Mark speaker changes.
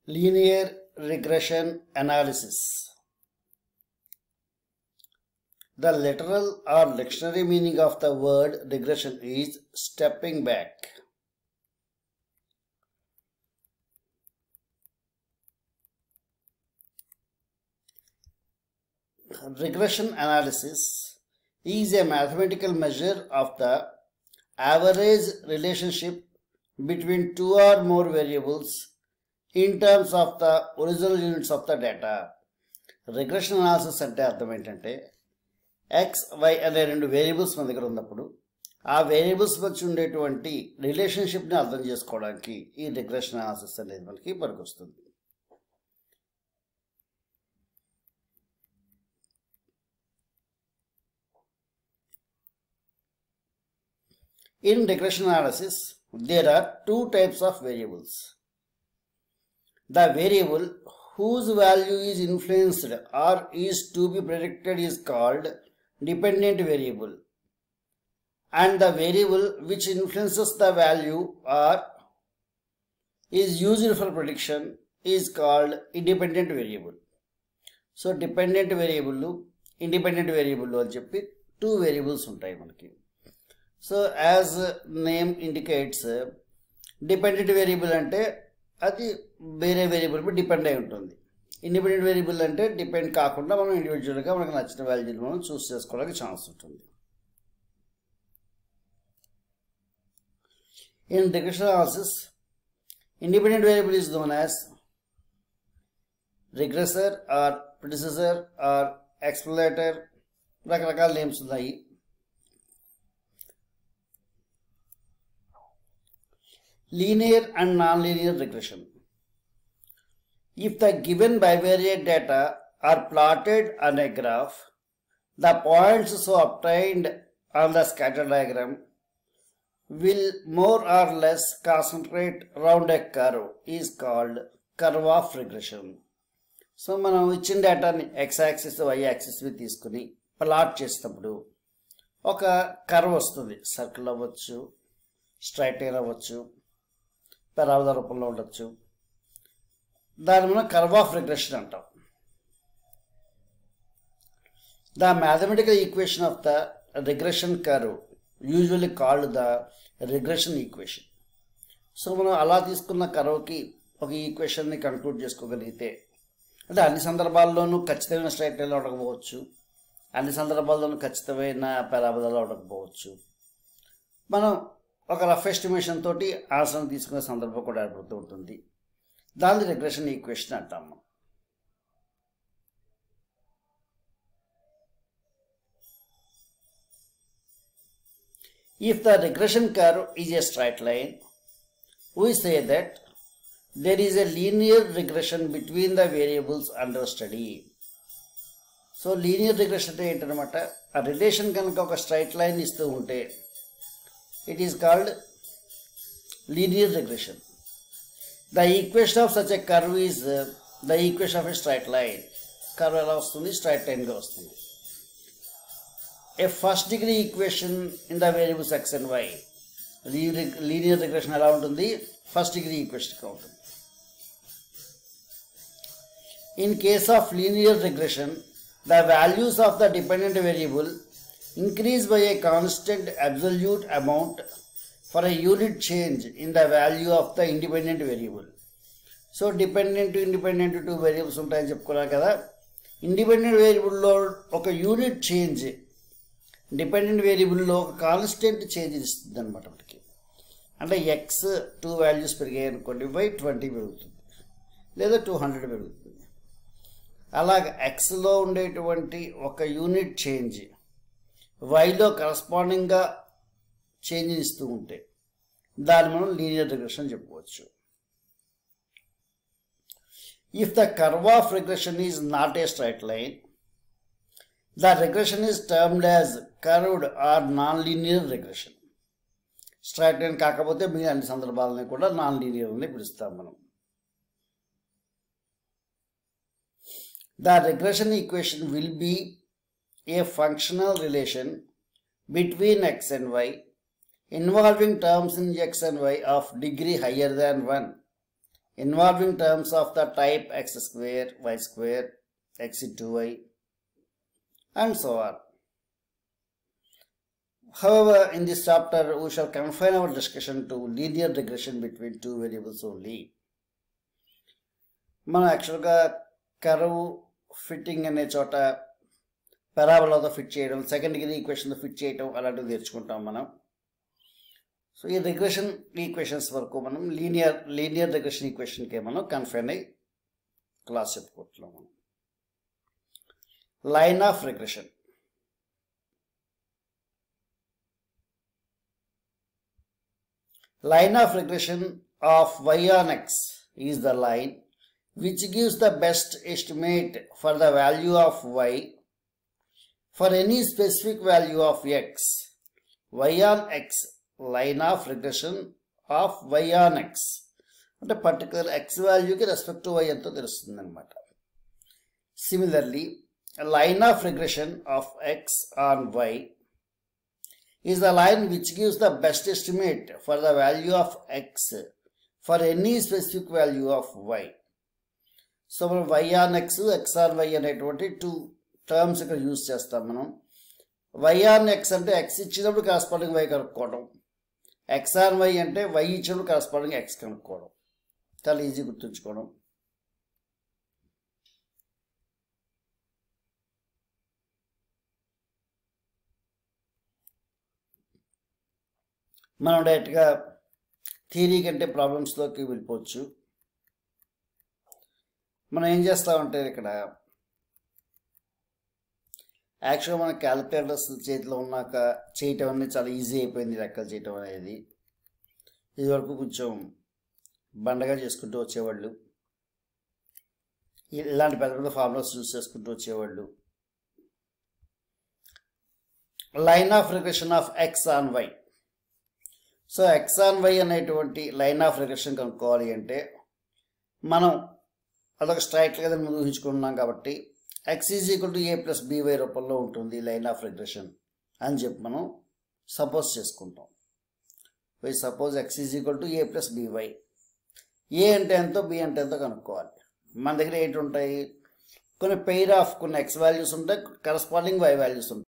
Speaker 1: Linear regression analysis. The literal or dictionary meaning of the word regression is stepping back. Regression analysis is a mathematical measure of the average relationship between two or more variables in terms of the original units of the data. Regression analysis అంటే అర్థం ఏంటంటే x, y అనే రెండు variables మన దగ్గర ఉన్నప్పుడు ఆ variables మధ్య ఉండేటువంటి రిలేషన్షిప్ని అర్థం చేసుకోవడానికి ఈ రిగ్రెషన్ అనాలిసిస్ అనేది మనకి పనికొస్తుంది. In regression analysis, there are two types of variables. The variable whose value is influenced or is to be predicted is called dependent variable, and the variable which influences the value or is used for prediction is called independent variable. So dependent variable, independent variable అని చెప్పి two variables ఉంటాయి మనకి. So as name indicates, dependent variable అంటే అది వేరే variable పై depend అయి ఉంటుంది. Independent variable అంటే డిపెండ్ కాకుండా మనం ఇండివిజువల్గా మనకు నచ్చిన వాల్యూని మనం చూస్ చేసుకోవడానికి ఛాన్స్ ఉంటుంది. In regression analysis, independent variable is known as regressor or predecessor or explanator. రకరకాల నేమ్స్ ఉన్నాయి. Linear and non-linear regression. If the given bivariate data are plotted on a graph, the points so obtained on the scatter diagram will more or less concentrate around a curve is called curve of regression. So మనం ఇచ్చిన డేటాని x-axis, y-axis తీసుకుని plot చేసినప్పుడు ఒక curve వస్తుంది. Circle అవ్వచ్చు, straight line అవ్వచ్చు, పరావధ రూపంలో ఉండొచ్చు. దాన్ని మనం కర్వ్ ఆఫ్ రిగ్రెషన్ అంటాం. The mathematical equation of the regression curve usually called the regression equation. So మనం అలా తీసుకున్న కర్వ్కి ఒక ఈక్వేషన్ని కంక్లూడ్ చేసుకోగలిగితే, అంటే అన్ని సందర్భాల్లోనూ ఖచ్చితమైన స్ట్రైట్ లైన్లో ఉండకపోవచ్చు, అన్ని సందర్భాల్లోనూ ఖచ్చితమైన పరాబోలాలో ఉండకపోవచ్చు. మనం ఒక రఫ్ ఎస్టిమేషన్ తోటి ఆన్సర్ని తీసుకునే సందర్భం కూడా ఏర్పడుతూ ఉంటుంది. దాన్ని రిగ్రెషన్ ఈక్వేషన్ అంటాము. If the regression curve is a straight line, we say that there is a linear regression between the variables under study. So linear regression అంటే ఏంటనమాట, ఆ రిలేషన్ కనుక ఒక స్ట్రైట్ లైన్ ఇస్తూ ఉంటే it is called linear regression. The equation of such a curve is the equation of a straight line. Curve ఎలా వస్తుంది, straight లైన్గా వస్తుంది. A first degree equation in the variables x and y. Linear regression ఎలా ఉంటుంది, first degree ఈక్వేషన్గా ఉంటుంది. In case of linear regression, the values of the dependent variable increase by a constant absolute amount for a unit change in the value of the independent variable. So dependent independent two variables ఉంటాయని చెప్పుకున్నాం కదా. Independent వేరియబుల్లో ఒక unit change dependent వేరియబుల్లో ఒక constant change ఇస్తుంది అనమాట మనకి. అంటే X 2 values పెరిగాయి అనుకోండి, y 20 పెరుగుతుంది లేదా 200 పెరుగుతుంది. అలాగే ఎక్స్లో ఉండేటువంటి ఒక యూనిట్ చేంజ్ వైలో కరస్పాండింగ్గా చేంజ్ ఇస్తూ ఉంటే దాన్ని మనం లీనియర్ రిగ్రెషన్ చెప్పుకోవచ్చు. If the curve of regression is not a straight line, the regression is termed as curved or non linear regression. Straight line కాకపోతే మిగిలిన అన్ని సందర్భాలని కూడా నాన్ లీనియర్ అని పిలుస్తాం మనం. The regression equation will be a functional relation between x and y involving terms in x and y of degree higher than 1 involving terms of the type x square, y square, x into y, and so on. However, in this chapter, we shall confine our discussion to linear regression between two variables only. మనం యాక్చువల్గా curve fitting అనే చోట పారాబోలాతో fit చేయడం, second degree ఈక్వేషన్తో fit చేయడం అలాంటివి నేర్చుకుంటాం మనం. So ఈ రిగ్రెషన్ ఈక్వేషన్స్ వరకు మనం లీనియర్ రిగ్రెషన్ ఈక్వేషన్కే మనం కన్ఫైన్ అయ్యి క్లాస్ చెప్పుకుంటున్నాం. మనం line of regression. Line of regression of y on x is the line which gives the best estimate for the value of y for any specific value of x. Y on x, line of regression of y on x. అంటే particular x వాల్యూకి respect to y ఎంతో తెలుస్తుంది అనమాట. Similarly line of regression of x on y is the line which gives the best estimate for the value of x for any specific value of y. So మనం y on x, x on y అనేటువంటి two terms ఇక్కడ use చేస్తాం మనం. y on x అంటే x ఇచ్చినప్పుడు corresponding y కనుక్కోవడం, x on y అంటే y ఇచ్చినప్పుడు కరస్పాండింగ్ x కనుక్కోవడం. చాలా ఈజీ గుర్తుంచుకోవడం. మనం డైరెక్ట్గా థియరీ కంటే ప్రాబ్లమ్స్లోకి వెళ్ళిపోవచ్చు. మనం ఏం చేస్తామంటే ఇక్కడ యాక్చువల్గా మన క్యాలిక్యులేటర్స్ చేతిలో ఉన్నాక చేయటం అనేది చాలా ఈజీ అయిపోయింది. లెక్కలు చేయటం అనేది ఇదివరకు కొంచెం బండగా చేసుకుంటూ వచ్చేవాళ్ళు, ఇలాంటి పెద్ద పెద్ద ఫార్ములాస్ యూజ్ చేసుకుంటూ వచ్చేవాళ్ళు. Line of regression of X on Y. So X on Y అనేటువంటి లైన్ ఆఫ్ రిగ్రెషన్ కనుక్కోవాలి అంటే మనం అదొక స్ట్రైట్ లైన్ ముందు ఊహించుకున్నాం కాబట్టి X is equal to A plus B Y రూపంలో ఉంటుంది లైన్ ఆఫ్ రిగ్రెషన్ అని చెప్పి మనం సపోజ్ చేసుకుంటాం. Y suppose x is equal to A plus b y. A అంటే ఎంతో, బి అంటే ఎంతో కనుక్కోవాలి. మన దగ్గర ఏంటి ఉంటాయి, కొన్ని పెయిర్ ఆఫ్ కొన్ని ఎక్స్ వాల్యూస్ ఉంటాయి, కరస్పాండింగ్ వై వాల్యూస్ ఉంటాయి.